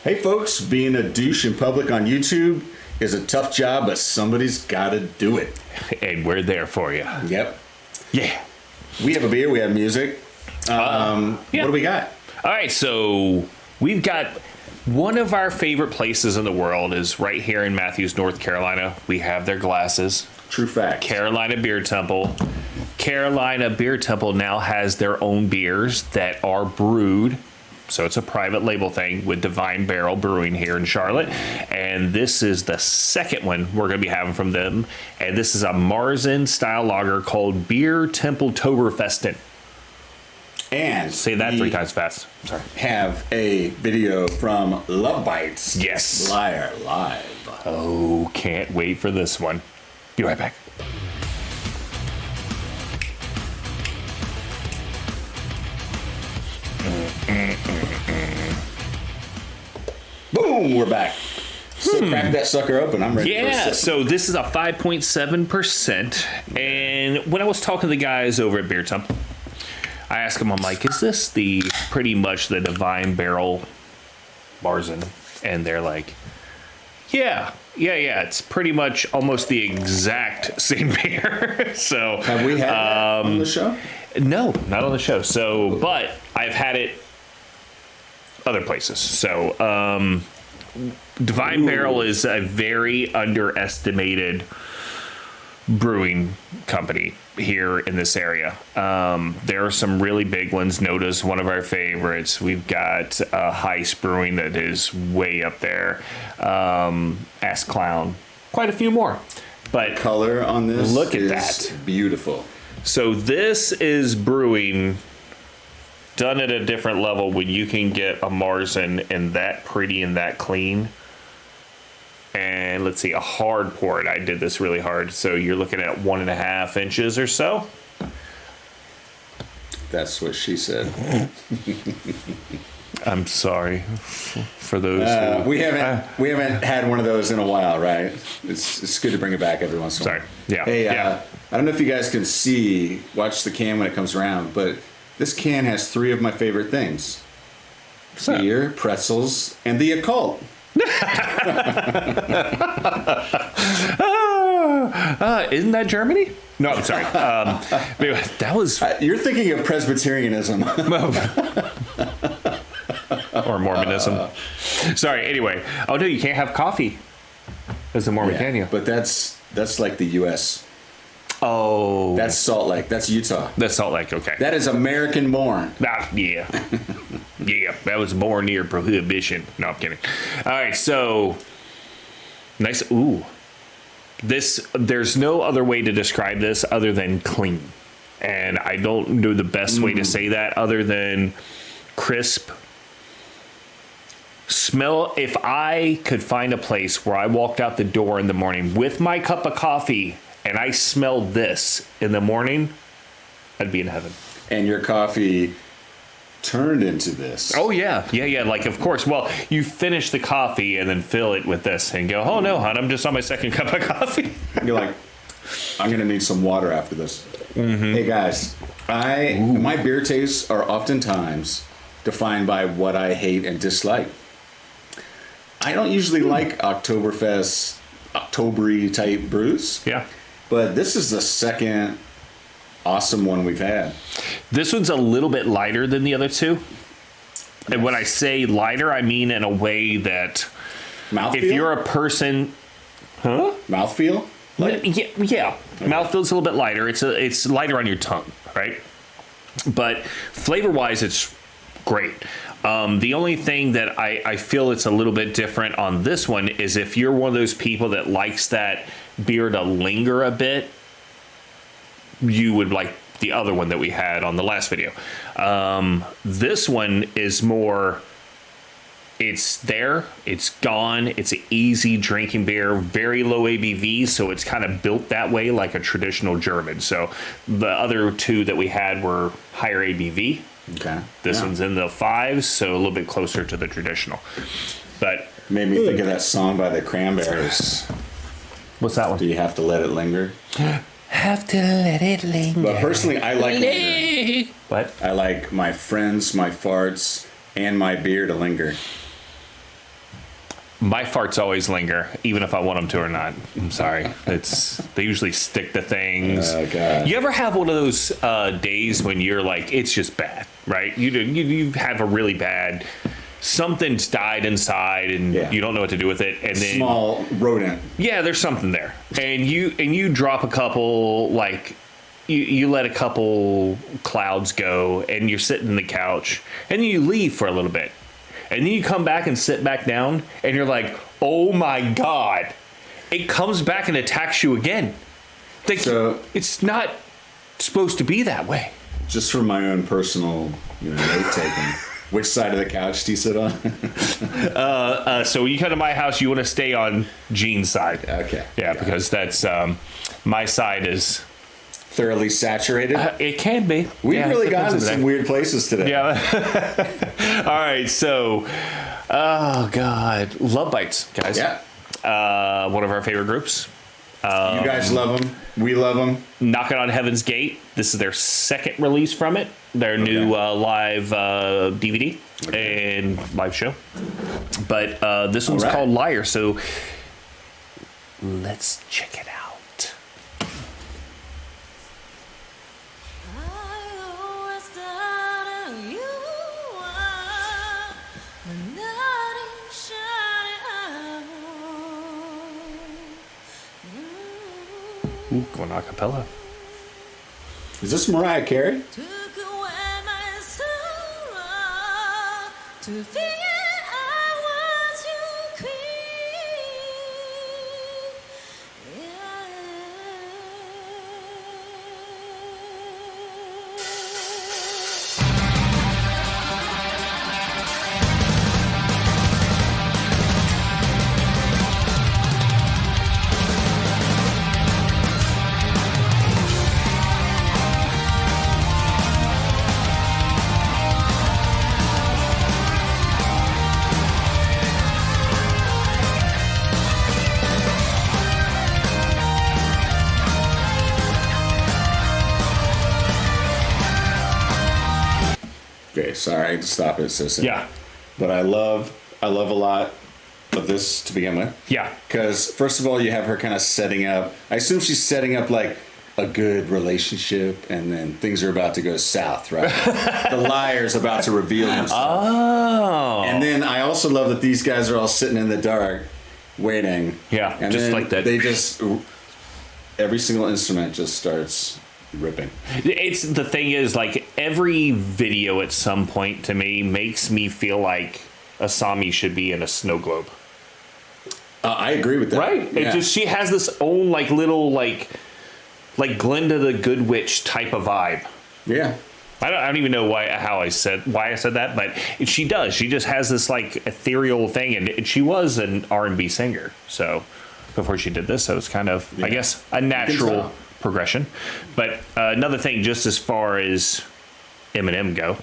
Hey folks, being a douche in public on YouTube is a tough job, but somebody's got to do it. And we're there for you. Yep. Yeah. We have a beer, we have music. Yeah. What do we got? All right, so we've got one of our favorite places in the world is right here in Matthews, North Carolina. We have their glasses. True fact. Carolina Beer Temple. Carolina Beer Temple now has their own beers that are brewed. So it's a private label thing with Divine Barrel Brewing here in Charlotte. And this is the second one we're going to be having from them. And this is a Marzen style lager called Biertempleoberfesten. And say that 3 times fast. Sorry. Have a video from Lovebites. Yes. Live. Oh, can't wait for this one. Be right back. Boom, we're back. So crack that sucker open. I'm ready for a sip. So this is a 5.7%. And when I was talking to the guys over at Beer Temple, I asked them, I'm like, is this the pretty much the Divine Barrel Marzen? And they're like, yeah. It's pretty much almost the exact same beer. So have we had that on the show? No, not on the show. So, but I've had it other places. So, Divine Barrel is a very underestimated brewing company here in this area. There are some really big ones. Noda's one of our favorites. We've got Heist Brewing that is way up there. Ask Clown. Quite a few more. But color on this look at is that. Beautiful. So this is brewing done at a different level when you can get a Marzen and that pretty and that clean. And let's see, a hard pour it. I did this really hard. So you're looking at 1.5 inches or so. That's what she said. I'm sorry for those. We haven't had one of those in a while, right? It's good to bring it back every once in a while. Sorry. Yeah. Hey, yeah. I don't know if you guys can see, watch the can when it comes around, but this can has 3 of my favorite things. Beer, pretzels, and the occult. Isn't that Germany? No, I'm sorry. That was... You're thinking of Presbyterianism. Or Mormonism. Sorry, anyway. Oh, no, you can't have coffee as a Mormon, can you? But that's like the U.S. Oh. That's Salt Lake. That's Utah. That's Salt Lake, okay. That is American born. Yeah. Yeah, that was born near Prohibition. No, I'm kidding. All right, so nice. Ooh. There's no other way to describe this other than clean. And I don't know the best way to say that other than crisp. Smell, if I could find a place where I walked out the door in the morning with my cup of coffee and I smelled this in the morning, I'd be in heaven. And your coffee turned into this. Oh, yeah. Like, of course. Well, you finish the coffee and then fill it with this and go, oh, no, hon, I'm just on my second cup of coffee. You're like, I'm going to need some water after this. Mm-hmm. Hey, guys, my beer tastes are oftentimes defined by what I hate and dislike. I don't usually like Oktoberfest, October-y type brews. Yeah. But this is the second awesome one we've had. This one's a little bit lighter than the other two. And when I say lighter, I mean in a way that Mouthfeel? If you're a person... Huh? Mouthfeel? Yeah. Okay. Mouthfeel's a little bit lighter. It's lighter on your tongue, right? But flavor-wise, it's great. The only thing that I feel it's a little bit different on this one is if you're one of those people that likes that beer to linger a bit, you would like the other one that we had on the last video. This one is more, it's there, it's gone, it's an easy drinking beer, very low ABV, so it's kind of built that way like a traditional German. So the other two that we had were higher ABV. Okay. This one's in the 5s, so a little bit closer to the traditional. But made me think of that song by the Cranberries. What's that one? Do you have to let it linger? Have to let it linger. But personally, I like linger. What? I like my friends, my farts, and my beer to linger. My farts always linger, even if I want them to or not. I'm sorry. They usually stick to things. Oh, God. You ever have one of those days when you're like, it's just bad, right? You have a really bad, something's died inside and you don't know what to do with it, and then small rodent. Yeah, there's something there, and you drop a couple like. You let a couple clouds go, and you're sitting on the couch, and then you leave for a little bit. And then you come back and sit back down, and you're like, oh my God. It comes back and attacks you again. So, it's not supposed to be that way. Just for my own personal note taking, which side of the couch do you sit on? So when you come to my house, you want to stay on Gene's side. Okay. Yeah, because that's my side is... thoroughly saturated? It can be. We've really gone to some weird places today. Yeah. All right, so, oh, God. Lovebites, guys. Yeah. One of our favorite groups. You guys love them. We love them. Knocking on Heaven's Gate. This is their second release from it. Their new live DVD and live show. But this one's called Liar, so let's check it out. Ooh, going a cappella. Is this Mariah Carey? Okay, sorry, I had to stop it so soon. Yeah. But I love a lot of this to begin with. Yeah. Because first of all, you have her kind of setting up. I assume she's setting up like a good relationship, and then things are about to go south, right? The liar's about to reveal himself. Oh. And then I also love that these guys are all sitting in the dark, waiting. Yeah, and just then like that. They just every single instrument just starts ripping. It's the thing is, like, every video at some point to me makes me feel like Asami should be in a snow globe. I agree with that. Right? Yeah. It just, she has this own like little like Glinda the Good Witch type of vibe. Yeah. I don't even know why I said that, but she does. She just has this like ethereal thing, and she was an R&B singer. So before she did this, so it's kind of I guess a natural progression. But another thing, just as far as Eminem go,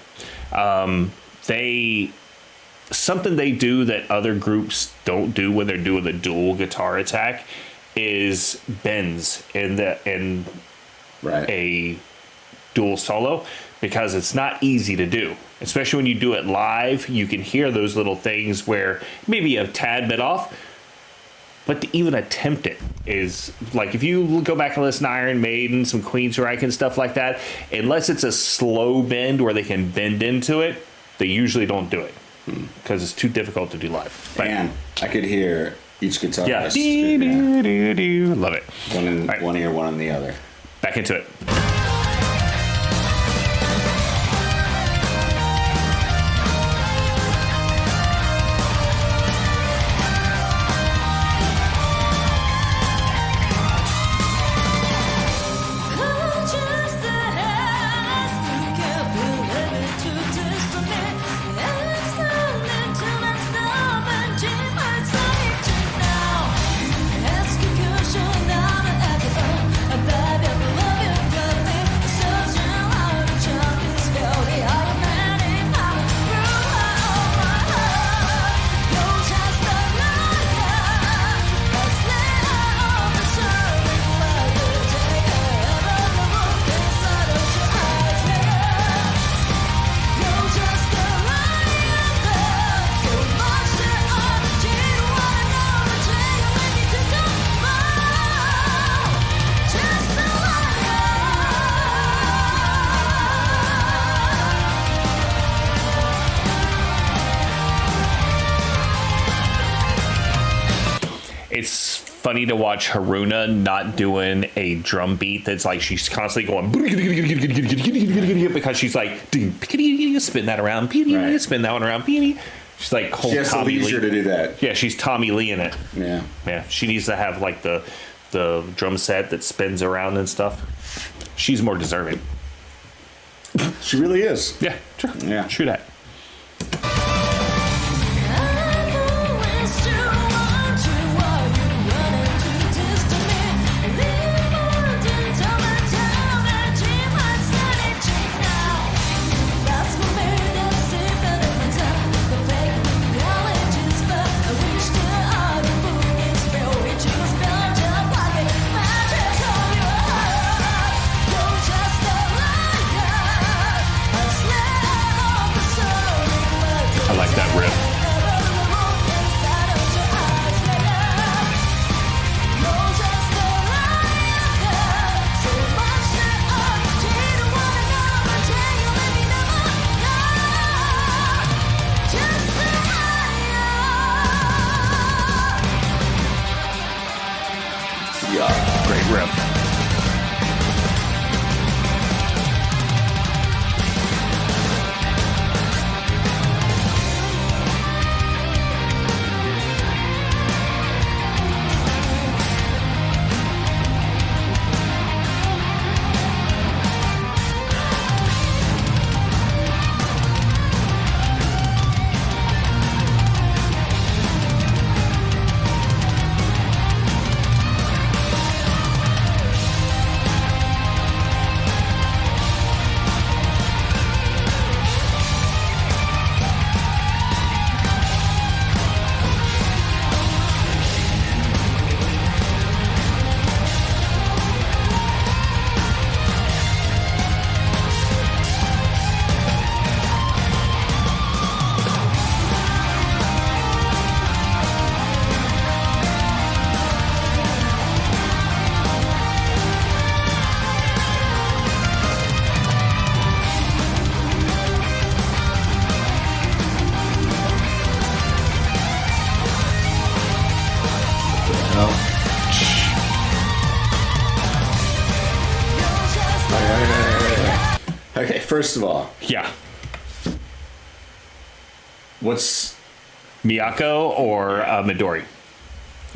something they do that other groups don't do when they're doing the dual guitar attack is bends in a dual solo, because it's not easy to do, especially when you do it live. You can hear those little things where maybe a tad bit off, but to even attempt it is like, if you go back and listen to Iron Maiden, some Queensryche and stuff like that, unless it's a slow bend where they can bend into it, they usually don't do it because it's too difficult to do live. But, and I could hear each guitarist. Yeah. Love it. One in one ear, one in the other. Back into it. it's funny to watch Haruna not doing a drum beat that's like she's constantly going because she's like spin that around, spin that one around. She's like whole she has Tommy the leisure Lee. to do that. Yeah, she's Tommy Lee in it. Yeah. She needs to have like the drum set that spins around and stuff. She's more deserving. She really is. Yeah, true. Yeah. True that. I like that riff. Yeah, great riff. Okay, first of all, Yeah. what's Miyako or Midori?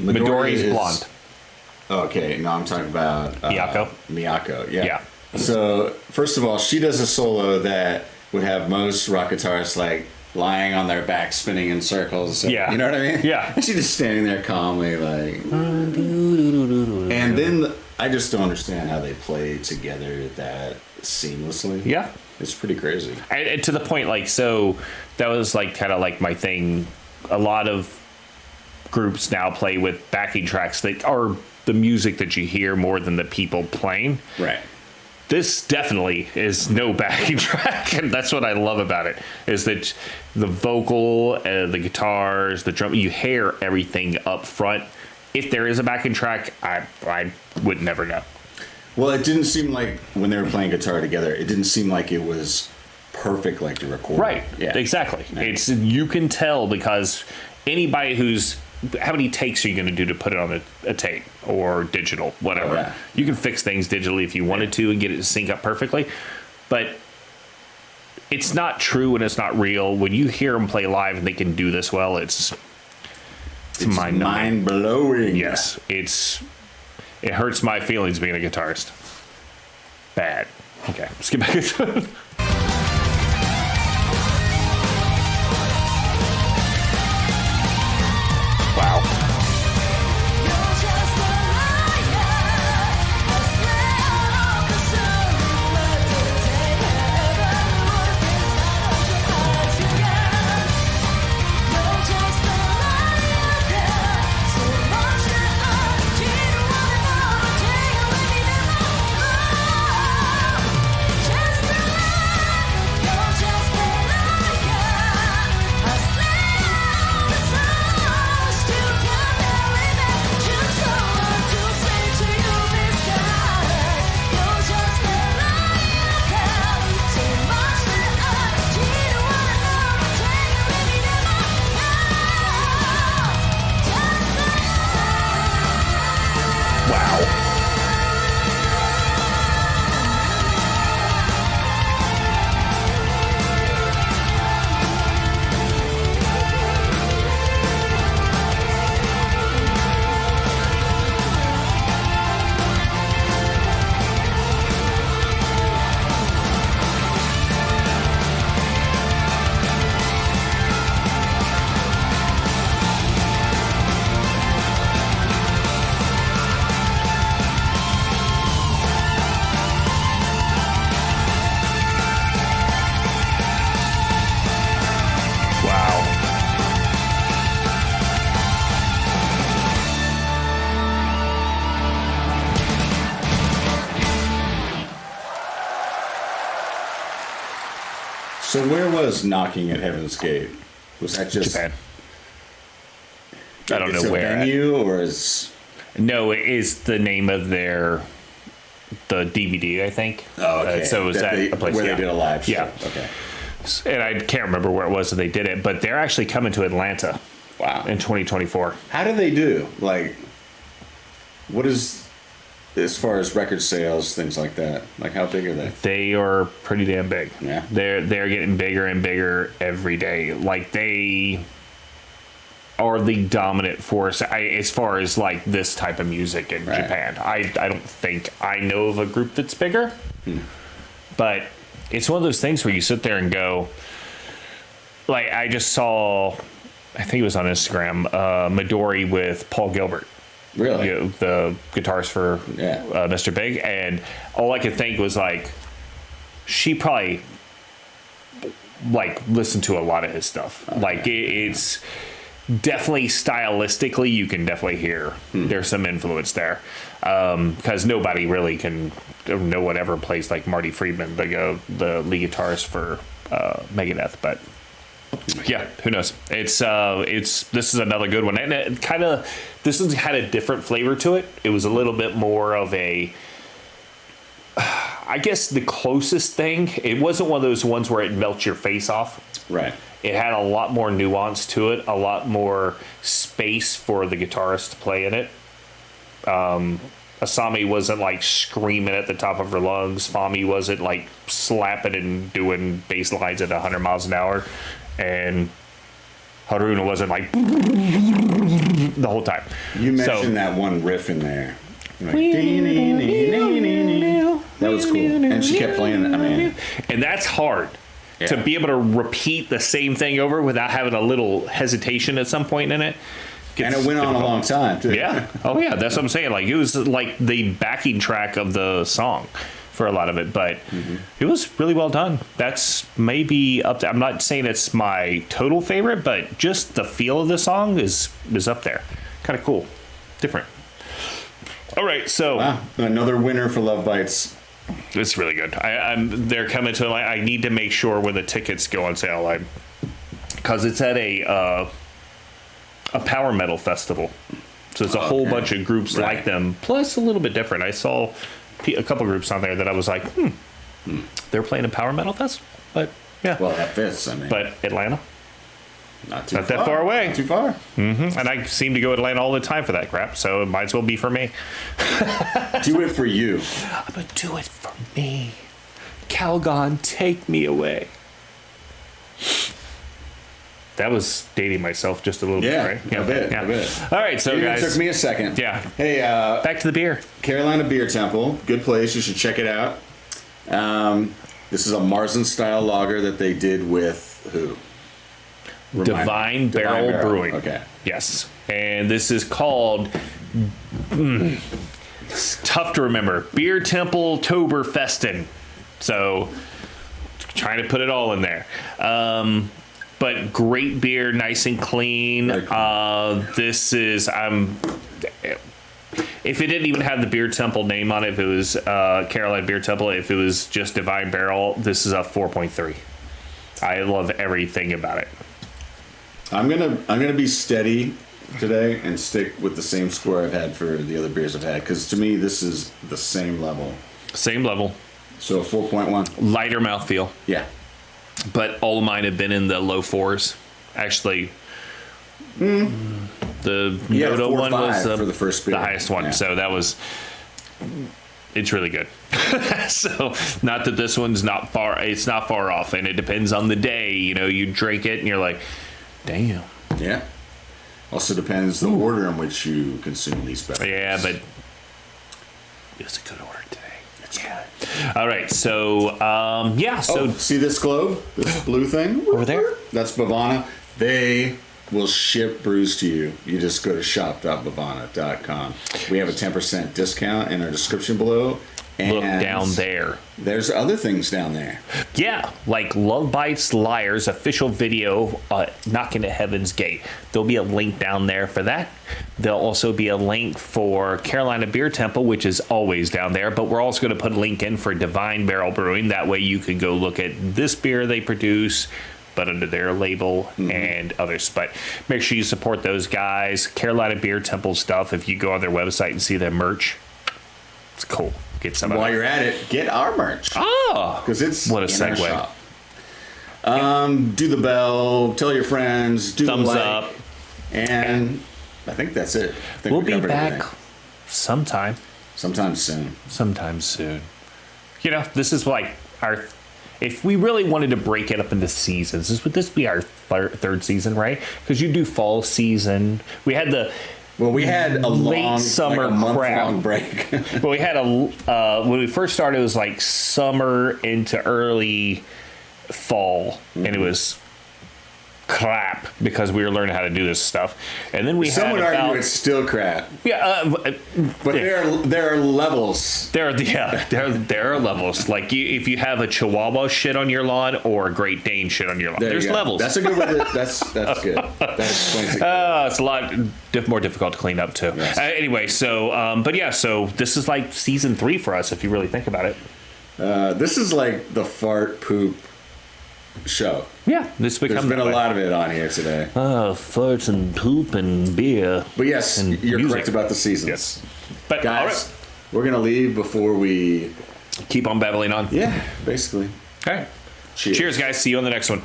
Midori's is blonde. Okay, no, I'm talking about Miyako? Miyako, yeah. Yeah. So, first of all, she does a solo that would have most rock guitarists like lying on their back, spinning in circles. Yeah. You know what I mean? Yeah. And she's just standing there calmly, like. And then I just don't understand how they play together that seamlessly. Yeah. It's pretty crazy. And to the point, like, so that was like kind of like my thing. A lot of groups now play with backing tracks that are the music that you hear more than the people playing. Right. This definitely is no backing track, and that's what I love about it, is that the vocal, the guitars, the drum, you hear everything up front. If there is a backing track, I would never know. Well, it didn't seem like when they were playing guitar together, it didn't seem like it was perfect like the recording. Right, Yeah. exactly. Yeah. It's, you can tell because anybody who's, how many takes are you going to do to put it on a tape or digital, whatever? Oh, yeah. You can fix things digitally if you wanted to and get it to sync up perfectly, but it's not true and it's not real. When you hear them play live and they can do this well, it's mind blowing. Yes, it hurts my feelings being a guitarist. Bad. Okay, let's get back into it. Wow. So where was Knocking at Heaven's Gate? Was that just Japan. I don't it's know a where. venue or is? No, it is the name of the DVD, I think. Oh, okay. So it was that a place where they did a live show. Yeah. Okay. And I can't remember where it was that they did it, but they're actually coming to Atlanta. Wow. In 2024. How do they do? Like, what is, as far as record sales, things like that? Like, how big are they? They are pretty damn big. Yeah. They're getting bigger and bigger every day. Like, they are the dominant force as far as like this type of music in Japan. I don't think I know of a group that's bigger. But it's one of those things where you sit there and go, like, I just saw, I think it was on Instagram, Midori with Paul Gilbert. Really? You know, the guitarist for Mr. Big. And all I could think was, like, she probably, like, listened to a lot of his stuff. Okay. Like, it's definitely stylistically, you can definitely hear there's some influence there. Because nobody really can, no one ever plays like Marty Friedman, the lead guitarist for Megadeth. But yeah, who knows? It's this is another good one, and it kind of, this one's had a different flavor to it. It was a little bit more of a, I guess the closest thing. It wasn't one of those ones where it melts your face off. Right. It had a lot more nuance to it, a lot more space for the guitarist to play in it. Asami wasn't like screaming at the top of her lungs. Fami wasn't like slapping and doing bass lines at 100 miles an hour. And Haruna wasn't like the whole time. You mentioned that one riff in there. Like, that was cool. And she kept playing it. I mean, and that's hard. Yeah. To be able to repeat the same thing over without having a little hesitation at some point in it. And it went on a long time, too. Yeah. Oh, yeah. That's what I'm saying. Like, it was like the backing track of the song for a lot of it, but it was really well done. That's maybe up there. I'm not saying it's my total favorite, but just the feel of the song is up there. Kind of cool. Different. All right. So. Wow. Another winner for Lovebites. It's really good. They're coming to. I need to make sure when the tickets go on sale, because it's at a power metal festival, so it's a whole bunch of groups like them, plus a little bit different. I saw a couple groups on there that I was like, they're playing a power metal fest, but yeah. Well, that fits. I mean, but Atlanta, not that far away. Not too far. And I seem to go to Atlanta all the time for that crap, so it might as well be for me. Do it for you. I'm gonna do it for me. Calgon, take me away. That was dating myself just a little bit, right? Yeah, a bit. All right, so guys. It took me a second. Yeah. Hey, back to the beer. Carolina Beer Temple, good place. You should check it out. This is a Marzen style lager that they did with who? Divine Barrel Brewing. Okay. Yes, and this is called. It's tough to remember. Biertempleoberfesten. So, trying to put it all in there. But great beer, nice and clean. This is if it didn't even have the Beer Temple name on it, if it was Carolina Beer Temple, if it was just Divine Barrel, this is a 4.3. I love everything about it. I'm gonna be steady today and stick with the same score I've had for the other beers I've had, because to me this is the same level. Same level. So 4.1. Lighter mouthfeel. Yeah. But all of mine have been in the low fours. Actually, the Noto one was for the first beer. The highest one. Yeah. So that was, it's really good. So not that this one's not far, it's not far off, and it depends on the day. You know, you drink it and you're like, damn. Yeah. Also depends the order in which you consume these beverages. Yeah, but it was a good order today. Yeah. All right, so So see this globe, this blue thing over there? That's BEVANA. They will ship brews to you. You just go to shop.bevana.com. We have a 10% discount in our description below. And look down there. There's other things down there. Yeah, like Lovebites Liars official video, Knocking at Heaven's Gate. There'll be a link down there for that. There'll also be a link for Carolina Beer Temple, which is always down there, but we're also going to put a link in for Divine Barrel Brewing. That way you can go look at this beer they produce, but under their label and others. But make sure you support those guys. Carolina Beer Temple stuff, if you go on their website and see their merch, it's cool. Get some While of it. you're at it, get our merch. Oh, Because it's what a in our segue. shop. Do the bell, tell your friends, do Thumbs the like, up. and I think that's it. I think We'll we be covered back everything. sometime Sometime soon. You know, this is like our, if we really wanted to break it up into seasons, would this be our third season, right? Because you do fall season. We had the Well, we had a late long, summer like a crap. month-long break. But we had when we first started, it was like summer into early fall, and it was crap because we were learning how to do this stuff. And then we Some had would about, argue it's still crap, yeah, but there are levels. there are levels. Like if you have a Chihuahua shit on your lawn or a Great Dane shit on your lawn, There there's you go. levels. That's a good way. That's good. That explains it. It's a lot more difficult to clean up too. Yes. Anyway, so but yeah, so this is like season 3 for us if you really think about it. This is like the fart poop show. Yeah, this There's becomes been a lot of it on here today. farts and poop and beer. But yes, and you're music. correct about the seasons. Yes, but Guys, all right, we're going to leave before we... keep on babbling on. Yeah, basically. Okay. Cheers. Cheers, guys. See you on the next one.